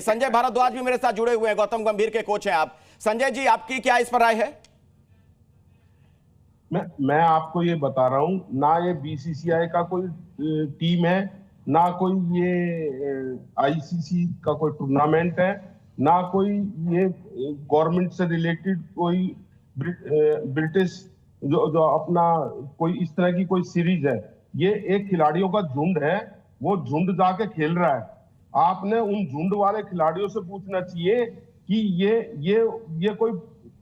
संजय भारद्वाज भी मेरे साथ जुड़े हुए हैं, गौतम गंभीर के कोच हैं आप। संजय जी, आपकी क्या इस पर राय है? मैं आपको ये बता रहा हूं, ना ये बीसीसीआई का कोई टीम है, ना कोई ये आईसीसी का कोई टूर्नामेंट है, ना कोई ये गवर्नमेंट से रिलेटेड कोई ब्रिटिश जो अपना कोई इस तरह की कोई सीरीज है। ये एक खिलाड़ियों का झुंड है, वो झुंड जाके खेल रहा है। आपने उन झुंड वाले खिलाड़ियों से पूछना चाहिए कि ये कोई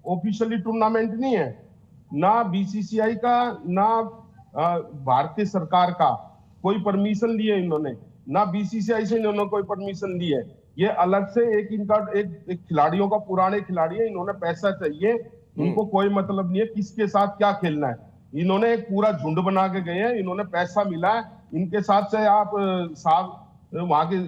ऑफिशियली टूर्नामेंट नहीं है। ना बीसीसीआई का, ना भारतीय सरकार का कोई परमिशन लिए इन्होंने, ना बीसीसीआई से इन्होंने कोई परमिशन ली है। ये अलग से एक इनका एक खिलाड़ियों का, पुराने खिलाड़ी है, इन्होंने पैसा चाहिए, इनको कोई मतलब नहीं है किसके साथ क्या खेलना है। इन्होंने एक पूरा झुंड बना के गए हैं, इन्होंने पैसा मिला है, इनके साथ से आप साहब वहां के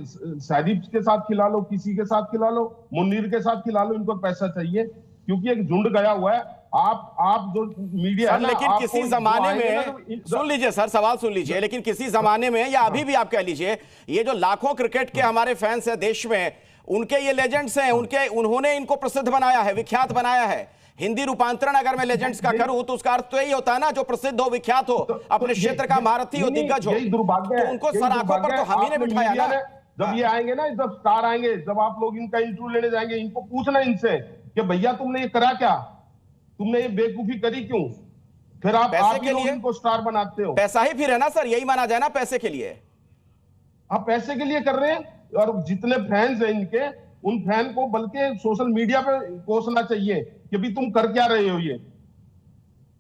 शरीफ के साथ खिला लो, किसी के साथ खिला लो, मुन्नीर के साथ खिला लो, इनको पैसा चाहिए क्योंकि एक झुंड गया हुआ है। आप जो मीडिया है ना, लेकिन किसी जमाने में, सुन लीजिए सर, सवाल सुन लीजिए, लेकिन किसी जमाने में या अभी भी आप कह लीजिए, ये जो लाखों क्रिकेट के हमारे फैंस हैं देश में, उनके ये लेजेंड्स हैं, उन्होंने इनको प्रसिद्ध बनाया है, विख्यात बनाया है। हिंदी रूपांतरण अगर मैं लेजेंड्स का करूं तो उसका अर्थ तो यही होता है ना, जो प्रसिद्ध हो, विख्यात हो, अपने क्षेत्र का महारथी हो, दिग्गज हो, तो उनको सराखों पर तो हम ही ने बिठाया ना। जब ये आएंगे ना, जब स्टार आएंगे, जब आप लोग इनका इंटरव्यू लेने जाएंगे, इनको पूछना इनसे कि भैया तुमने ये करा क्या, तुमने ये बेवकूफी करी क्यों? फिर आप के लिए इनको स्टार बनाते हो। पैसा ही फिर है ना सर, यही माना जाए ना, पैसे के लिए। आप पैसे के लिए कर रहे हैं, और जितने फैंस हैं इनके, उन फैन को बल्कि सोशल मीडिया पे कोसना चाहिए कि भी तुम कर क्या रहे हो ये।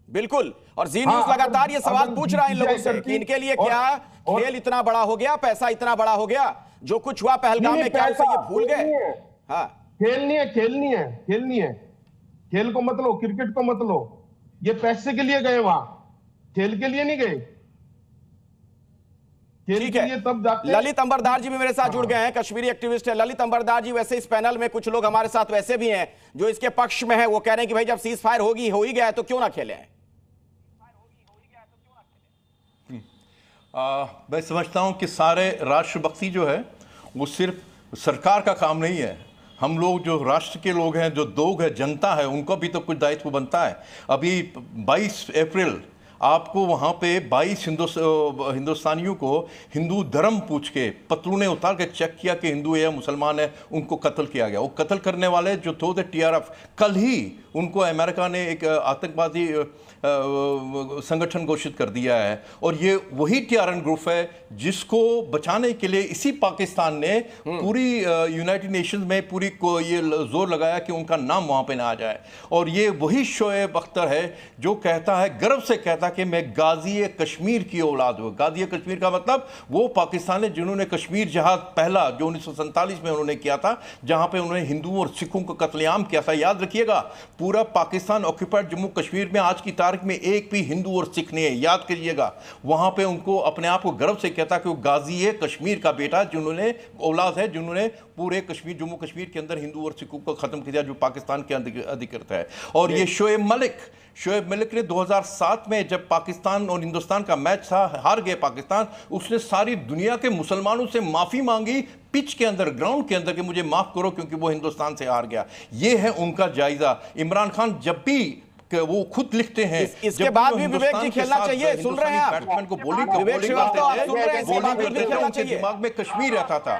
बिल्कुल, और जी न्यूज लगातार ये सवाल पूछ रहा है इन लोगों से कि इनके लिए क्या खेल इतना बड़ा हो गया, पैसा इतना बड़ा हो गया, जो कुछ हुआ पहलगाम में क्या उसे ये भूल गए? हाँ, खेलनी है, खेल को मत लो, क्रिकेट को मत लो, ये पैसे के लिए गए वहां, खेल के लिए नहीं गए। ठीक है, तब जाते। ललित अंबरदार जी भी मेरे साथ जुड़ गए हैं, कश्मीरी एक्टिविस्ट है ललित अंबरदार जी। वैसे इस पैनल में कुछ लोग हमारे साथ वैसे भी हैं जो इसके पक्ष में है, वो कह रहे हैं कि भाई जब सीज फायर हो ही गया है तो क्यों ना खेलें। मैं समझता हूं कि सारे राष्ट्रभक्ति जो है वो सिर्फ सरकार का काम नहीं है। हम लोग जो राष्ट्र के लोग हैं, जो लोग हैं, जनता है, उनको भी तो कुछ दायित्व बनता है। अभी 22 अप्रैल आपको वहाँ पे 22 हिंदुस्तानियों को हिंदू धर्म पूछ के पतलूने उतार के चेक किया कि हिंदू है या मुसलमान है, उनको कत्ल किया गया। वो कत्ल करने वाले जो थे टीआरएफ, कल ही उनको अमेरिका ने एक आतंकवादी संगठन घोषित कर दिया है। और ये वही टीआरएन ग्रुप है जिसको बचाने के लिए इसी पाकिस्तान ने पूरी यूनाइटेड नेशंस में पूरी को ये जोर लगाया कि उनका नाम वहाँ पे ना आ जाए। और ये वही शोएब अख्तर है जो कहता है, गर्व से कहता कि मैं गाजी कश्मीर की औलाद हूँ। गाजी कश्मीर का मतलब वो पाकिस्तान है जिन्होंने कश्मीर जहाज पहला जो 1947 में उन्होंने किया था, जहां पे उन्होंने हिंदुओं और सिखों को कत्लेआम किया था। याद रखिएगा, पूरा पाकिस्तान ऑक्यूपाइड जम्मू कश्मीर में आज की तारीख में एक भी हिंदू और सिख नहीं है, याद करिएगा। वहां पे उनको अपने आप को गर्व से कहता कि वो गाजी है कश्मीर का बेटा, जिन्होंने औलाद है, जिन्होंने पूरे कश्मीर, जम्मू कश्मीर के अंदर हिंदू और सिखों को खत्म किया जो पाकिस्तान के अधिकृत है। और ये शोएब मलिक ने 2007 में जब पाकिस्तान और हिंदुस्तान का मैच था, हार गए पाकिस्तान, उसने सारी दुनिया के मुसलमानों से माफी मांगी पिच के अंदर, ग्राउंड के अंदर, कि मुझे माफ करो क्योंकि वो हिंदुस्तान से हार गया। ये है उनका जायजा। इमरान खान जब भी वो खुद लिखते हैं, इसके बाद भी विवेक जी खेलना चाहिए, सुन रहे हैं आप बैट्समैन को बॉलिंग दिमाग में कश्मीर रहता था।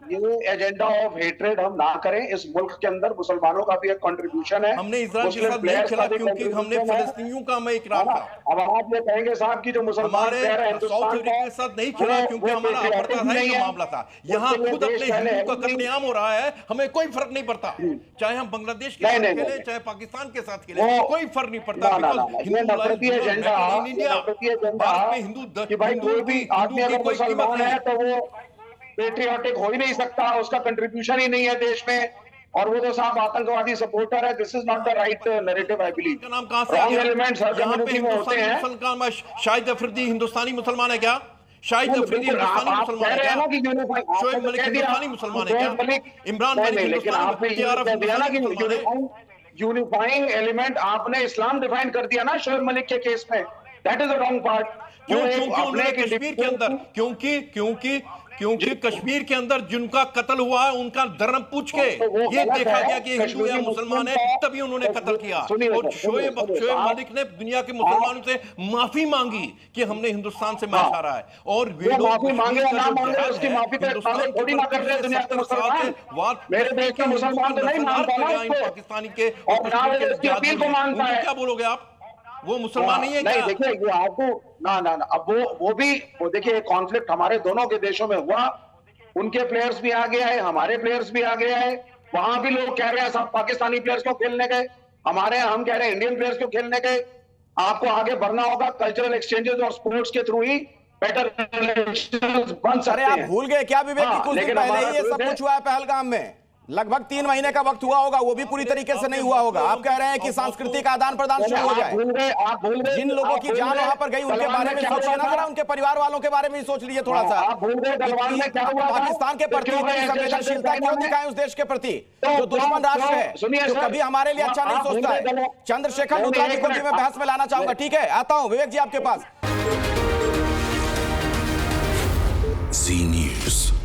ये एजेंडा ऑफ हेट्रेड हम ना करें। इस मुल्क के अंदर मुसलमानों का भी एक कंट्रीब्यूशन है। हमने इजराइल के साथ नहीं खेला क्योंकि हमने फिलिस्तीनियों का मैं इकरार था। अब आप ये कहेंगे साहब की जो मुसलमान प्लेयर है हिंदुस्तान के साथ नहीं खेला क्योंकि हमारा अपार्थाइड का मामला था। यहाँ खुद अपने हिंदुओं का कत्लेआम हो रहा है, हमें कोई फर्क नहीं पड़ता। चाहे हम बांग्लादेश के साथ खेले, चाहे पाकिस्तान के साथ खेले, कोई फर्क नहीं पड़ता। पेट्रियाटिक हो ही नहीं सकता, उसका कंट्रीब्यूशन ही नहीं है देश में, और वो तो साहब आतंकवादी सपोर्टर है। This is not the right narrative, I believe. का नाम कहां से आ गया? यहाँ पे हिंदुस्तानी शाहिद अफरीदी हिंदुस्तानी मुसलमान है क्या? शाहिद अफरीदी हिंदुस्तानी मुसलमान है क्या? शोएब मलिक हिंदुस्तानी मुसलमान है क्या? इमरान मलिक हिंदुस्तानी यूनिफाइंग एलिमेंट आपने इस्लाम डिफाइन कर दिया ना शोएब मलिक के केस में। That is the wrong part. क्योंकि कश्मीर के अंदर, क्योंकि क्योंकि कश्मीर के अंदर जिनका कत्ल हुआ है उनका धर्म पूछ के ये देखा गया कि हिंदू या मुसलमान है, तभी उन्होंने कत्ल किया। और शोएब मलिक ने दुनिया के मुसलमानों से माफी मांगी कि हमने हिंदुस्तान से मैच हारा है। और माफी मांगे या ना मांगे उसकी माफी पे थोड़ी ना कर रहे दुनिया के मुसलमान। मेरे देश के मुसलमान तो नहीं मानता ना उसको, पाकिस्तानी के और ना वो उसकी अपील को मानता है। क्या बोलोगे आप? वो मुसलमान नहीं है नहीं, क्या? देखिए ये आपको ना अब वो भी देखिए कॉन्फ्लिक्ट हमारे दोनों के देशों में हुआ, उनके प्लेयर्स भी आ गया है, हमारे प्लेयर्स भी आ गया है। वहां भी लोग कह रहे हैं सब पाकिस्तानी प्लेयर्स को खेलने गए, हमारे हम कह रहे हैं इंडियन प्लेयर्स को खेलने गए। आपको आगे बढ़ना होगा कल्चरल एक्सचेंजेस और स्पोर्ट्स के थ्रू ही बेटर रिलेशंस बन सकते हैं। अरे आप भूल गए क्या विवेक कि कुछ दिन पहले ही ये सब कुछ हुआ है पहलगाम में? लगभग 3 महीने का वक्त हुआ होगा, वो भी पूरी तरीके से नहीं हुआ होगा। आप कह रहे हैं कि सांस्कृतिक आदान प्रदान शुरू हो जाए। आप भूल गए जिन लोगों की जान वहां पर गई उनके बारे में सोचिए ना, जरा उनके परिवार वालों के बारे में सोच लीजिए थोड़ा सा। आप भूल गए गलवान में क्या हुआ था? पाकिस्तान के प्रति इतनी संवेदनशीलता क्यों दिखाएं उस देश के प्रति जो दुश्मन राष्ट्र है, जो कभी हमारे लिए अच्छा नहीं सोचता है? चंद्रशेखर लूथरा को भी मैं बहस में लाना चाहूंगा। ठीक है, आता हूं विवेक जी आपके पास। जी न्यूज।